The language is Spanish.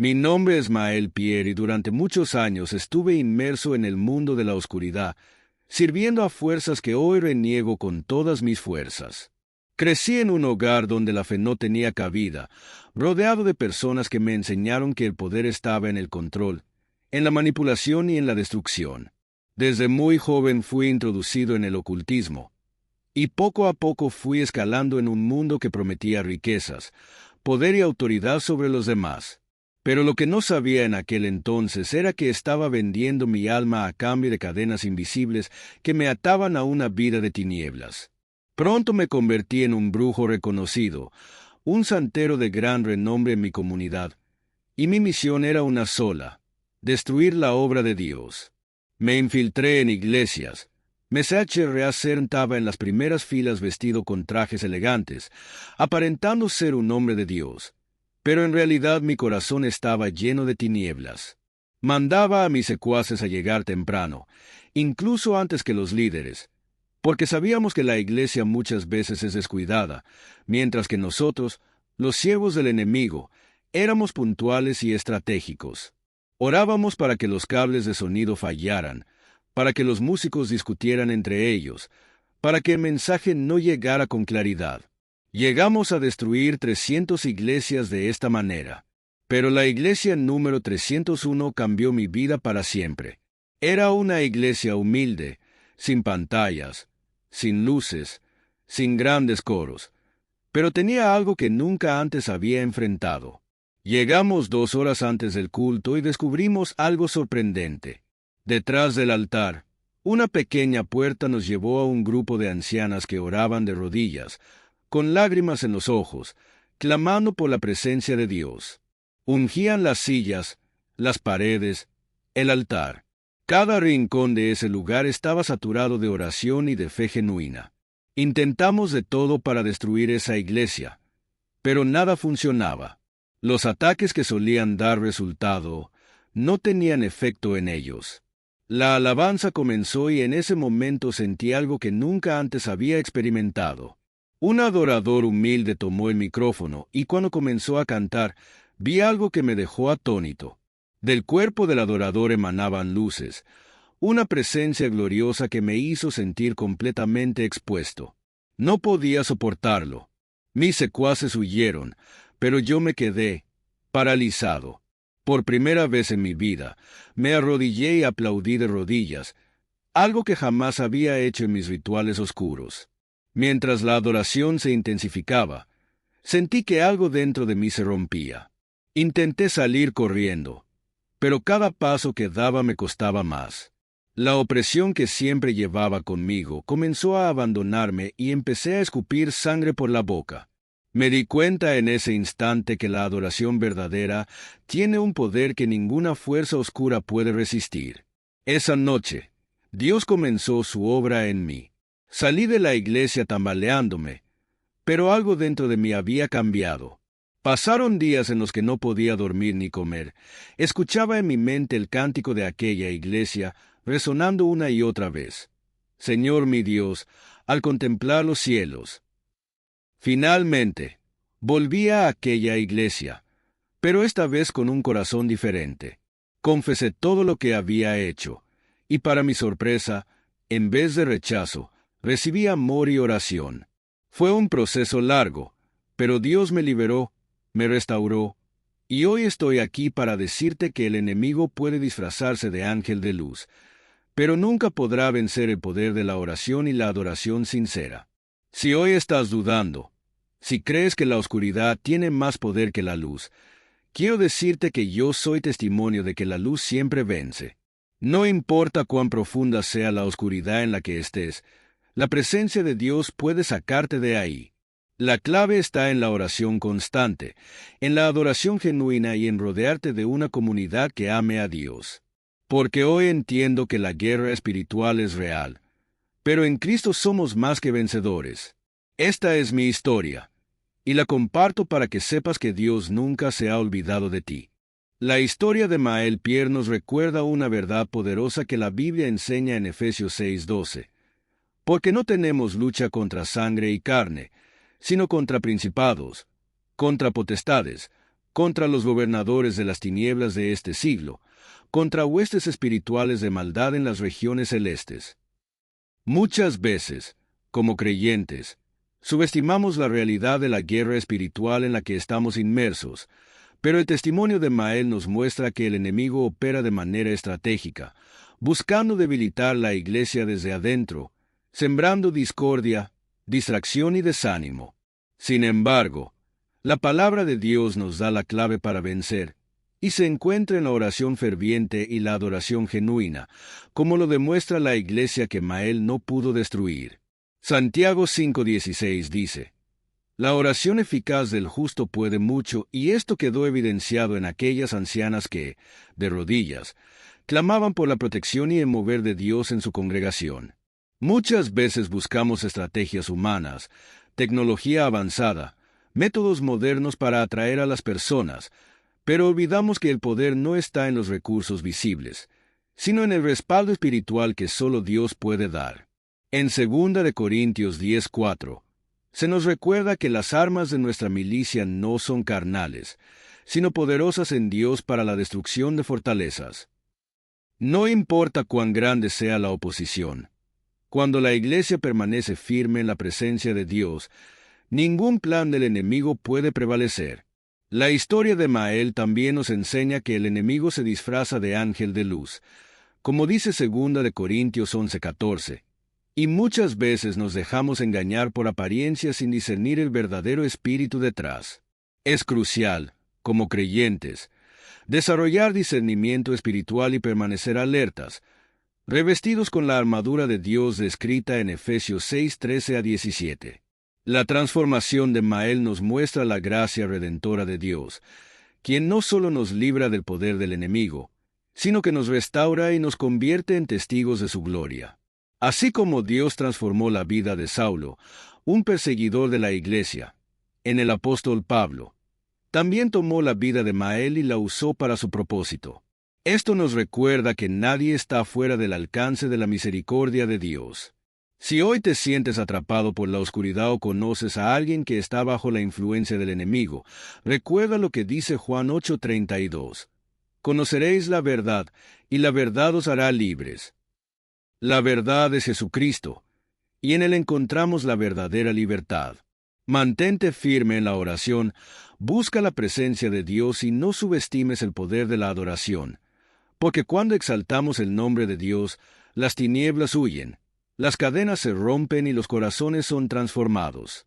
Mi nombre es Mael Pierre y durante muchos años estuve inmerso en el mundo de la oscuridad, sirviendo a fuerzas que hoy reniego con todas mis fuerzas. Crecí en un hogar donde la fe no tenía cabida, rodeado de personas que me enseñaron que el poder estaba en el control, en la manipulación y en la destrucción. Desde muy joven fui introducido en el ocultismo, y poco a poco fui escalando en un mundo que prometía riquezas, poder y autoridad sobre los demás. Pero lo que no sabía en aquel entonces era que estaba vendiendo mi alma a cambio de cadenas invisibles que me ataban a una vida de tinieblas. Pronto me convertí en un brujo reconocido, un santero de gran renombre en mi comunidad, y mi misión era una sola: destruir la obra de Dios. Me infiltré en iglesias. Me sentaba en las primeras filas vestido con trajes elegantes, aparentando ser un hombre de Dios. Pero en realidad mi corazón estaba lleno de tinieblas. Mandaba a mis secuaces a llegar temprano, incluso antes que los líderes, porque sabíamos que la iglesia muchas veces es descuidada, mientras que nosotros, los siervos del enemigo, éramos puntuales y estratégicos. Orábamos para que los cables de sonido fallaran, para que los músicos discutieran entre ellos, para que el mensaje no llegara con claridad. Llegamos a destruir 300 iglesias de esta manera. Pero la iglesia número 301 cambió mi vida para siempre. Era una iglesia humilde, sin pantallas, sin luces, sin grandes coros, pero tenía algo que nunca antes había enfrentado. Llegamos 2 horas antes del culto y descubrimos algo sorprendente. Detrás del altar, una pequeña puerta nos llevó a un grupo de ancianas que oraban de rodillas, con lágrimas en los ojos, clamando por la presencia de Dios. Ungían las sillas, las paredes, el altar. Cada rincón de ese lugar estaba saturado de oración y de fe genuina. Intentamos de todo para destruir esa iglesia, pero nada funcionaba. Los ataques que solían dar resultado no tenían efecto en ellos. La alabanza comenzó y en ese momento sentí algo que nunca antes había experimentado. Un adorador humilde tomó el micrófono y cuando comenzó a cantar, vi algo que me dejó atónito. Del cuerpo del adorador emanaban luces, una presencia gloriosa que me hizo sentir completamente expuesto. No podía soportarlo. Mis secuaces huyeron, pero yo me quedé paralizado. Por primera vez en mi vida, me arrodillé y aplaudí de rodillas, algo que jamás había hecho en mis rituales oscuros. Mientras la adoración se intensificaba, sentí que algo dentro de mí se rompía. Intenté salir corriendo, pero cada paso que daba me costaba más. La opresión que siempre llevaba conmigo comenzó a abandonarme y empecé a escupir sangre por la boca. Me di cuenta en ese instante que la adoración verdadera tiene un poder que ninguna fuerza oscura puede resistir. Esa noche, Dios comenzó su obra en mí. Salí de la iglesia tambaleándome, pero algo dentro de mí había cambiado. Pasaron días en los que no podía dormir ni comer. Escuchaba en mi mente el cántico de aquella iglesia, resonando una y otra vez. Señor mi Dios, al contemplar los cielos. Finalmente, volví a aquella iglesia, pero esta vez con un corazón diferente. Confesé todo lo que había hecho, y para mi sorpresa, en vez de rechazo, recibí amor y oración. Fue un proceso largo, pero Dios me liberó, me restauró, y hoy estoy aquí para decirte que el enemigo puede disfrazarse de ángel de luz, pero nunca podrá vencer el poder de la oración y la adoración sincera. Si hoy estás dudando, si crees que la oscuridad tiene más poder que la luz, quiero decirte que yo soy testimonio de que la luz siempre vence. No importa cuán profunda sea la oscuridad en la que estés, la presencia de Dios puede sacarte de ahí. La clave está en la oración constante, en la adoración genuina y en rodearte de una comunidad que ame a Dios. Porque hoy entiendo que la guerra espiritual es real, pero en Cristo somos más que vencedores. Esta es mi historia, y la comparto para que sepas que Dios nunca se ha olvidado de ti. La historia de Mael Pierre nos recuerda una verdad poderosa que la Biblia enseña en Efesios 6:12. Porque no tenemos lucha contra sangre y carne, sino contra principados, contra potestades, contra los gobernadores de las tinieblas de este siglo, contra huestes espirituales de maldad en las regiones celestes. Muchas veces, como creyentes, subestimamos la realidad de la guerra espiritual en la que estamos inmersos, pero el testimonio de Mael nos muestra que el enemigo opera de manera estratégica, buscando debilitar la iglesia desde adentro, sembrando discordia, distracción y desánimo. Sin embargo, la palabra de Dios nos da la clave para vencer, y se encuentra en la oración ferviente y la adoración genuina, como lo demuestra la iglesia que Mael no pudo destruir. Santiago 5:16 dice: La oración eficaz del justo puede mucho, y esto quedó evidenciado en aquellas ancianas que, de rodillas, clamaban por la protección y el mover de Dios en su congregación. Muchas veces buscamos estrategias humanas, tecnología avanzada, métodos modernos para atraer a las personas, pero olvidamos que el poder no está en los recursos visibles, sino en el respaldo espiritual que solo Dios puede dar. En 2 Corintios 10:4, se nos recuerda que las armas de nuestra milicia no son carnales, sino poderosas en Dios para la destrucción de fortalezas. No importa cuán grande sea la oposición, cuando la iglesia permanece firme en la presencia de Dios, ningún plan del enemigo puede prevalecer. La historia de Mael también nos enseña que el enemigo se disfraza de ángel de luz, como dice 2 Corintios 11:14. Y muchas veces nos dejamos engañar por apariencias sin discernir el verdadero espíritu detrás. Es crucial, como creyentes, desarrollar discernimiento espiritual y permanecer alertas, revestidos con la armadura de Dios descrita en Efesios 6:13-17. La transformación de Mael nos muestra la gracia redentora de Dios, quien no solo nos libra del poder del enemigo, sino que nos restaura y nos convierte en testigos de su gloria. Así como Dios transformó la vida de Saulo, un perseguidor de la iglesia, en el apóstol Pablo, también tomó la vida de Mael y la usó para su propósito. Esto nos recuerda que nadie está fuera del alcance de la misericordia de Dios. Si hoy te sientes atrapado por la oscuridad o conoces a alguien que está bajo la influencia del enemigo, recuerda lo que dice Juan 8:32. Conoceréis la verdad, y la verdad os hará libres. La verdad es Jesucristo, y en Él encontramos la verdadera libertad. Mantente firme en la oración, busca la presencia de Dios y no subestimes el poder de la adoración, porque cuando exaltamos el nombre de Dios, las tinieblas huyen, las cadenas se rompen y los corazones son transformados.